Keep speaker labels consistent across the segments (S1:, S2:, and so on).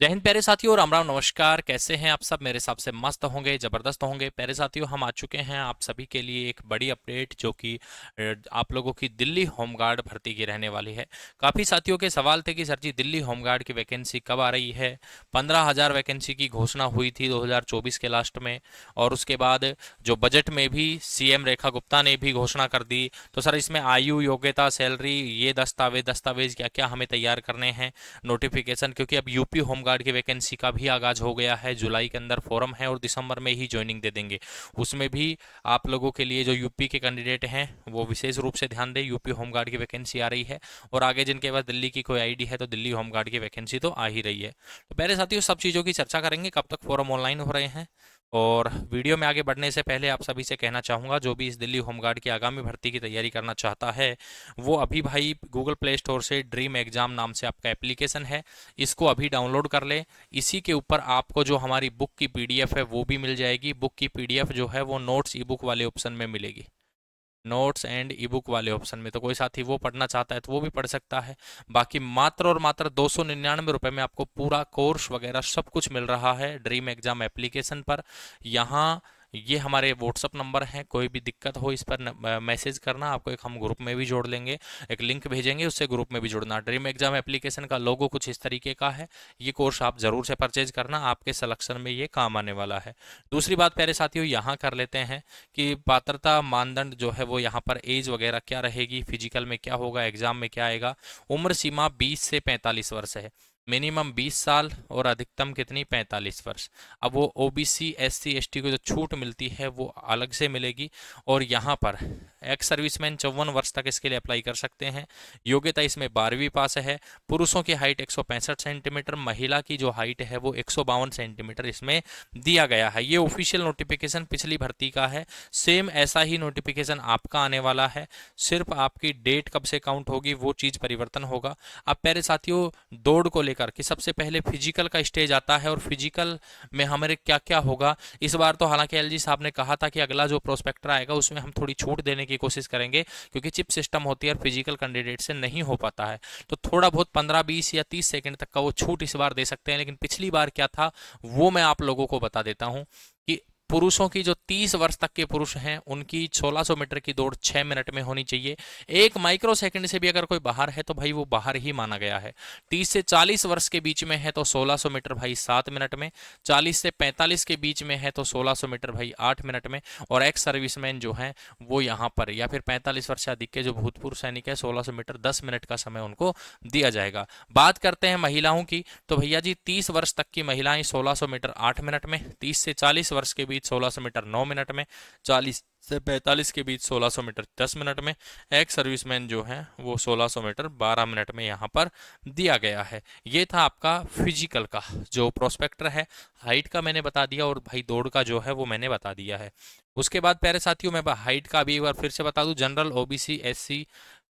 S1: जय हिंद प्यारे साथियों, राम राम नमस्कार। कैसे हैं आप सब? मेरे हिसाब से मस्त होंगे, जबरदस्त होंगे। प्यारे साथियों, हम आ चुके हैं आप सभी के लिए एक बड़ी अपडेट, जो कि आप लोगों की दिल्ली होमगार्ड भर्ती की रहने वाली है। काफ़ी साथियों के सवाल थे कि सर जी, दिल्ली होमगार्ड की वैकेंसी कब आ रही है? 15,000 वैकेंसी की घोषणा हुई थी 2024 के लास्ट में, और उसके बाद जो बजट में भी सीएम रेखा गुप्ता ने भी घोषणा कर दी। तो सर, इसमें आयु, योग्यता, सैलरी, ये दस्तावेज दस्तावेज क्या क्या हमें तैयार करने हैं, नोटिफिकेशन, क्योंकि अब यूपी होमगार्ड की वैकेंसी का भी आगाज हो गया है। जुलाई के अंदर फॉर्म है और दिसंबर में ही ज्वाइनिंग दे देंगे। उसमें भी आप लोगों के लिए जो यूपी के कैंडिडेट हैं वो विशेष रूप से ध्यान दें, यूपी होमगार्ड की वैकेंसी आ रही है। और आगे जिनके पास दिल्ली की कोई आईडी है तो दिल्ली होमगार्ड की वैकेंसी तो आ ही रही है। तो पहले साथियों, सब चीज़ों की चर्चा करेंगे, कब तक फॉर्म ऑनलाइन हो रहे हैं। और वीडियो में आगे बढ़ने से पहले आप सभी से कहना चाहूँगा, जो भी इस दिल्ली होमगार्ड की आगामी भर्ती की तैयारी करना चाहता है, वो अभी भाई गूगल प्ले स्टोर से ड्रीम एग्जाम नाम से आपका एप्लीकेशन है, इसको अभी डाउनलोड कर ले। इसी के ऊपर आपको जो हमारी बुक की पीडीएफ है वो भी मिल जाएगी। बुक की पीडीएफ जो है वो नोट्स ई बुक वाले ऑप्शन में मिलेगी, नोट्स एंड ई बुक वाले ऑप्शन में। तो कोई साथी वो पढ़ना चाहता है तो वो भी पढ़ सकता है। बाकी मात्र और मात्र 299 रुपये में आपको पूरा कोर्स वगैरह सब कुछ मिल रहा है ड्रीम एग्जाम एप्लीकेशन पर। यहाँ ये हमारे व्हाट्सअप नंबर हैं, कोई भी दिक्कत हो इस पर मैसेज करना। आपको एक हम ग्रुप में भी जोड़ लेंगे, एक लिंक भेजेंगे, उससे ग्रुप में भी जुड़ना। ड्रीम एग्जाम एप्लीकेशन का लोगो कुछ इस तरीके का है। ये कोर्स आप ज़रूर से परचेज करना, आपके सिलेक्शन में ये काम आने वाला है। दूसरी बात प्यारे साथियों, यहाँ कर लेते हैं कि पात्रता मानदंड जो है वो यहाँ पर एज वगैरह क्या रहेगी, फिजिकल में क्या होगा, एग्जाम में क्या आएगा। उम्र सीमा 20 से 45 वर्ष है, मिनिमम 20 साल और अधिकतम कितनी, 45 वर्ष। अब वो ओबीसी एससी एसटी को जो छूट मिलती है वो अलग से मिलेगी। और यहाँ पर एक्स सर्विसमैन 54 वर्ष तक इसके लिए अप्लाई कर सकते हैं। योग्यता इसमें 12वीं पास है। पुरुषों की हाइट 165 सेंटीमीटर, महिला की जो हाइट है वो 152 सेंटीमीटर इसमें दिया गया है। ये ऑफिशियल नोटिफिकेशन पिछली भर्ती का है, सेम ऐसा ही नोटिफिकेशन आपका आने वाला है। सिर्फ आपकी डेट कब से काउंट होगी वो चीज़ परिवर्तन होगा। अब प्यारे साथियों, दौड़ को लेकर कि सबसे पहले फिजिकल का स्टेज आता है, और फिजिकल में हमारे क्या क्या होगा इस बार। तो हालांकि एलजी साहब ने कहा था कि अगला जो प्रोस्पेक्टर आएगा उसमें हम थोड़ी छूट देने की कोशिश करेंगे, क्योंकि चिप सिस्टम होती है और फिजिकल कैंडिडेट से नहीं हो पाता है। तो थोड़ा बहुत 15 20 या 30 सेकंड तक का वो छूट इस बार दे सकते हैं। लेकिन पिछली बार क्या था वो मैं आप लोगों को बता देता हूँ कि पुरुषों की जो 30 वर्ष तक के पुरुष हैं उनकी 1600 मीटर की दौड़ 6 मिनट में होनी चाहिए। एक माइक्रो सेकंड से भी अगर कोई बाहर है तो भाई वो बाहर ही माना गया है। 30 से 40 वर्ष के बीच में है तो 1600 मीटर भाई 7 मिनट में। 40 से 45 के बीच में है तो 1600 मीटर भाई 8 मिनट में। और एक्स सर्विसमैन जो हैं वो यहाँ पर, या फिर 45 वर्ष से अधिक के जो भूतपूर्व सैनिक है, 1600 मीटर 10 मिनट का समय उनको दिया जाएगा। बात करते हैं महिलाओं की, तो भैया जी 30 वर्ष तक की महिलाएं 1600 मीटर 8 मिनट में, 30 से 40 वर्ष के बीच 1600 मीटर 9 मिनट में, 40 से 45 के बीच 1600 मीटर 10 मिनट में। एक्स सर्विसमैन जो हैं वो 1600 मीटर 12 मिनट में यहाँ पर दिया गया है। ये था आपका फिजिकल का जो प्रोस्पेक्टर है। हाइट का मैंने बता दिया, और भाई दौड़ का जो है वो मैंने बता दिया है। उसके बाद प्यारे साथियों, मैं हाइट का भी एक बार फिर से बता दूं। जनरल, ओबीसी, एससी,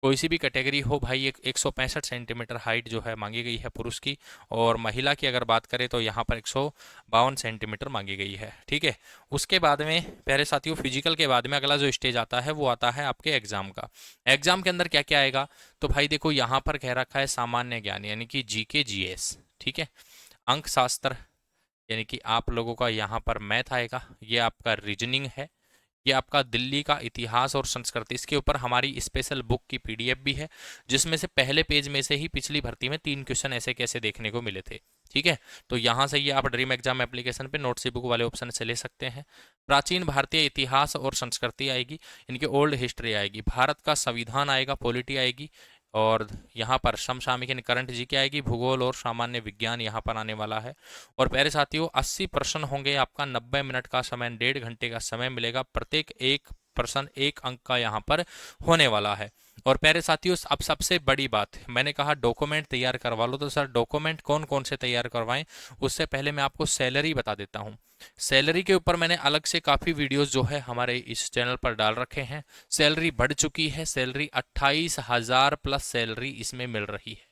S1: कोई सी भी कैटेगरी हो भाई, 165 सेंटीमीटर हाइट जो है मांगी गई है पुरुष की। और महिला की अगर बात करें तो यहाँ पर 152 सेंटीमीटर मांगी गई है। ठीक है। उसके बाद में प्यारे साथियों, फिजिकल के बाद में अगला जो स्टेज आता है वो आता है आपके एग्जाम का। एग्जाम के अंदर क्या क्या आएगा, तो भाई देखो यहाँ पर कह रखा है सामान्य ज्ञान यानी कि जीके जीएस। ठीक है। अंक शास्त्र यानी कि आप लोगों का यहाँ पर मैथ आएगा। ये आपका रीजनिंग है। ये आपका दिल्ली का इतिहास और संस्कृति, इसके ऊपर हमारी स्पेशल बुक की पीडीएफ भी है, जिसमें से पहले पेज में से ही पिछली भर्ती में 3 क्वेश्चन ऐसे कैसे देखने को मिले थे। ठीक है। तो यहाँ से ये आप ड्रीम एग्जाम एप्लीकेशन पे नोट्स ई बुक वाले ऑप्शन से ले सकते हैं। प्राचीन भारतीय इतिहास और संस्कृति आएगी, इनकी ओल्ड हिस्ट्री आएगी। भारत का संविधान आएगा, पॉलिटी आएगी। और यहाँ पर समसामयिक यानी करंट जीके आएगी। भूगोल और सामान्य विज्ञान यहाँ पर आने वाला है। और प्यारे साथियों, 80 प्रश्न होंगे। आपका 90 मिनट का समय, 1.5 घंटे का समय मिलेगा। प्रत्येक एक प्रश्न 1 अंक का यहाँ पर होने वाला है। और प्यारे साथियों, अब सबसे बड़ी बात, मैंने कहा डॉक्यूमेंट तैयार करवा लो, तो सर डॉक्यूमेंट कौन कौन से तैयार करवाएं, उससे पहले मैं आपको सैलरी बता देता हूँ। सैलरी के ऊपर मैंने अलग से काफ़ी वीडियोस जो है हमारे इस चैनल पर डाल रखे हैं। सैलरी बढ़ चुकी है, सैलरी 28,000 प्लस सैलरी इसमें मिल रही है।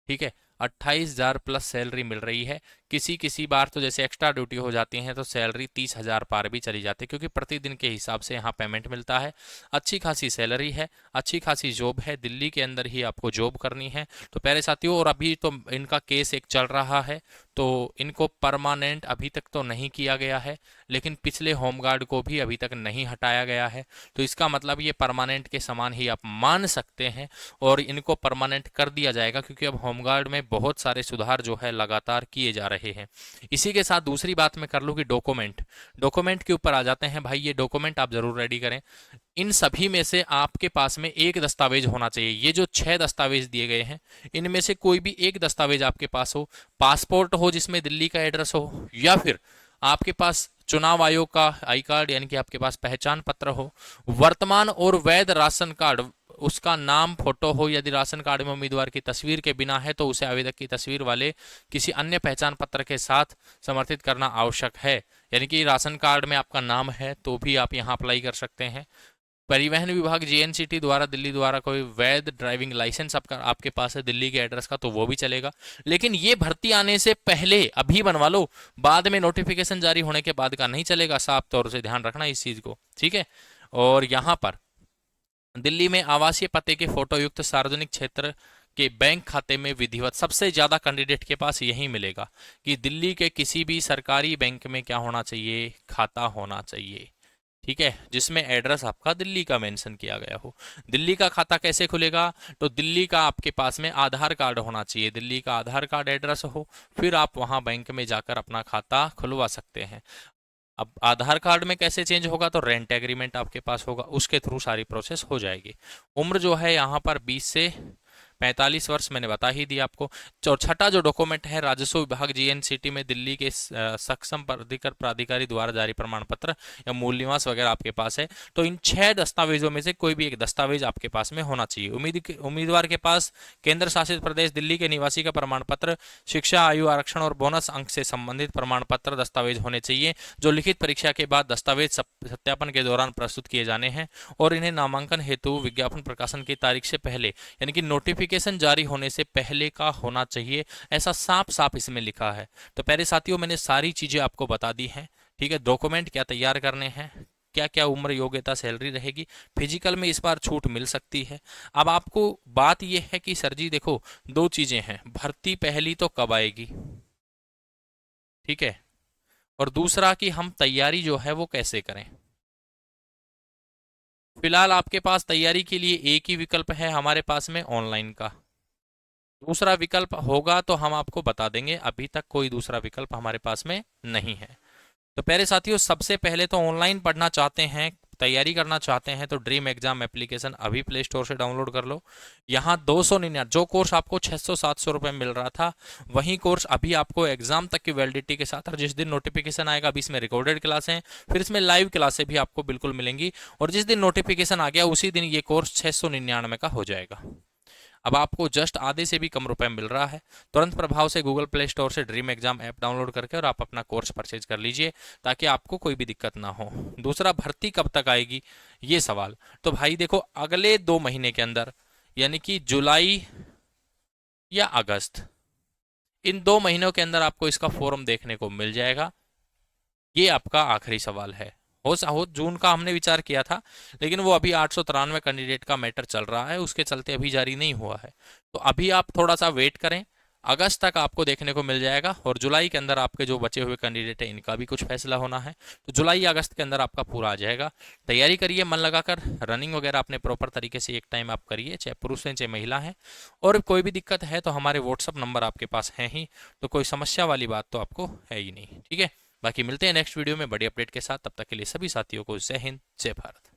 S1: ठीक है। 28,000 प्लस सैलरी मिल रही है। किसी किसी बार तो जैसे एक्स्ट्रा ड्यूटी हो जाती है तो सैलरी 30,000 पार भी चली जाती है, क्योंकि प्रतिदिन के हिसाब से यहाँ पेमेंट मिलता है। अच्छी खासी सैलरी है, अच्छी खासी जॉब है, दिल्ली के अंदर ही आपको जॉब करनी है। तो प्यारे साथियों, और अभी तो इनका केस एक चल रहा है, तो इनको परमानेंट अभी तक तो नहीं किया गया है, लेकिन पिछले होमगार्ड को भी अभी तक नहीं हटाया गया है। तो इसका मतलब ये परमानेंट के समान ही आप मान सकते हैं, और इनको परमानेंट कर दिया जाएगा, क्योंकि अब होमगार्ड में बहुत सारे सुधार जो है लगातार किए जा रहे हैं। इसी के साथ दूसरी बात मैं कर लूँ कि डॉक्यूमेंट के ऊपर आ जाते हैं। भाई ये डॉक्यूमेंट आप जरूर रेडी करें। इन सभी में से आपके पास में एक दस्तावेज होना चाहिए। ये जो 6 दस्तावेज दिए गए हैं, इनमें से कोई भी एक दस्तावेज आपके पास हो। पासपोर्ट हो जिसमें दिल्ली का एड्रेस हो, या फिर आपके पास चुनाव आयोग का आई कार्ड यानी कि आपके पास पहचान पत्र हो, वर्तमान और वैध राशन कार्ड, उसका नाम फोटो हो। यदि राशन कार्ड में उम्मीदवार की तस्वीर के बिना है तो उसे आवेदक की तस्वीर वाले किसी अन्य पहचान पत्र के साथ समर्थित करना आवश्यक है। यानी कि राशन कार्ड में आपका नाम है तो भी आप यहाँ अप्लाई कर सकते हैं। परिवहन विभाग JNCT द्वारा, दिल्ली द्वारा कोई वैध ड्राइविंग लाइसेंस आपके पास है दिल्ली के एड्रेस का, तो वो भी चलेगा। लेकिन ये भर्ती आने से पहले अभी बनवा लो, बाद में नोटिफिकेशन जारी होने के बाद का नहीं चलेगा। साफ तौर से ध्यान रखना इस चीज को, ठीक है। और यहाँ पर दिल्ली में आवासीय पते के फोटो युक्त सार्वजनिक क्षेत्र के बैंक खाते में विधिवत, सबसे ज्यादा कैंडिडेट के पास यही मिलेगा कि दिल्ली के किसी भी सरकारी बैंक में क्या होना चाहिए, खाता होना चाहिए, ठीक है, जिसमें एड्रेस आपका दिल्ली का मेंशन किया गया हो। दिल्ली का खाता कैसे खुलेगा, तो दिल्ली का आपके पास में आधार कार्ड होना चाहिए, दिल्ली का आधार कार्ड एड्रेस हो, फिर आप वहां बैंक में जाकर अपना खाता खुलवा सकते हैं। अब आधार कार्ड में कैसे चेंज होगा, तो रेंट एग्रीमेंट आपके पास होगा, उसके थ्रू सारी प्रोसेस हो जाएगी। उम्र जो है यहाँ पर 20 से 45 वर्ष मैंने बता ही दिया आपको। और छठा जो डॉक्यूमेंट है, राजस्व विभाग JNCT में दिल्ली के सक्षम प्राधिकारी द्वारा जारी प्रमाण पत्र या मूल निवास वगैरह आपके पास है। तो इन 6 दस्तावेजों में से कोई भी एक दस्तावेज आपके पास में होना चाहिए। उम्मीदवार के पास केंद्र शासित प्रदेश दिल्ली के निवासी का प्रमाण पत्र, शिक्षा, आयु आरक्षण और बोनस अंक से संबंधित प्रमाण पत्र दस्तावेज होने चाहिए, जो लिखित परीक्षा के बाद दस्तावेज सत्यापन के दौरान प्रस्तुत किए जाने हैं, और इन्हें नामांकन हेतु विज्ञापन प्रकाशन की तारीख से पहले यानी कि नोटिफिकेशन जारी होने से पहले का होना चाहिए। ऐसा साफ साफ इसमें लिखा है। तो प्यारे साथियों, मैंने सारी चीजें आपको बता दी हैं, ठीक है। डॉक्यूमेंट क्या तैयार करने हैं, क्या क्या उम्र, योग्यता, सैलरी रहेगी, फिजिकल में इस बार छूट मिल सकती है। अब आपको बात यह है कि सर जी देखो, 2 चीजें हैं, भर्ती पहली तो कब आएगी, ठीक है, और दूसरा कि हम तैयारी जो है वो कैसे करें। फिलहाल आपके पास तैयारी के लिए एक ही विकल्प है हमारे पास में, ऑनलाइन का। दूसरा विकल्प होगा तो हम आपको बता देंगे, अभी तक कोई दूसरा विकल्प हमारे पास में नहीं है। तो प्यारे साथियों, सबसे पहले तो ऑनलाइन पढ़ना चाहते हैं, तैयारी करना चाहते हैं, तो ड्रीम एग्जाम एप्लीकेशन अभी प्ले स्टोर से डाउनलोड कर लो। यहाँ 299, जो कोर्स आपको 600-700 रुपये मिल रहा था, वही कोर्स अभी आपको एग्जाम तक की वैलिडिटी के साथ, और जिस दिन नोटिफिकेशन आएगा, अभी इसमें रिकॉर्डेड क्लास हैं, फिर इसमें लाइव क्लासें भी आपको बिल्कुल मिलेंगी, और जिस दिन नोटिफिकेशन आ गया उसी दिन ये कोर्स 699 का हो जाएगा। अब आपको जस्ट आधे से भी कम रुपए मिल रहा है। तुरंत प्रभाव से गूगल प्ले स्टोर से ड्रीम एग्जाम ऐप डाउनलोड करके और आप अपना कोर्स परचेज कर लीजिए, ताकि आपको कोई भी दिक्कत ना हो। दूसरा, भर्ती कब तक आएगी ये सवाल, तो भाई देखो, अगले 2 महीने के अंदर, यानी कि जुलाई या अगस्त, इन 2 महीनों के अंदर आपको इसका फॉर्म देखने को मिल जाएगा। ये आपका आखिरी सवाल है। हो जून का हमने विचार किया था, लेकिन वो अभी 893 कैंडिडेट का मैटर चल रहा है, उसके चलते अभी जारी नहीं हुआ है। तो अभी आप थोड़ा सा वेट करें, अगस्त तक आपको देखने को मिल जाएगा, और जुलाई के अंदर आपके जो बचे हुए कैंडिडेट हैं इनका भी कुछ फैसला होना है। तो जुलाई या अगस्त के अंदर आपका पूरा आ जाएगा। तैयारी करिए मन लगाकर, रनिंग वगैरह अपने प्रॉपर तरीके से एक टाइम आप करिए, चाहे पुरुष हैं चाहे महिला हैं। और कोई भी दिक्कत है तो हमारे व्हाट्सअप नंबर आपके पास है ही, तो कोई समस्या वाली बात तो आपको है ही नहीं, ठीक है। बाकी मिलते हैं नेक्स्ट वीडियो में बड़ी अपडेट के साथ, तब तक के लिए सभी साथियों को जय हिंद, जय भारत।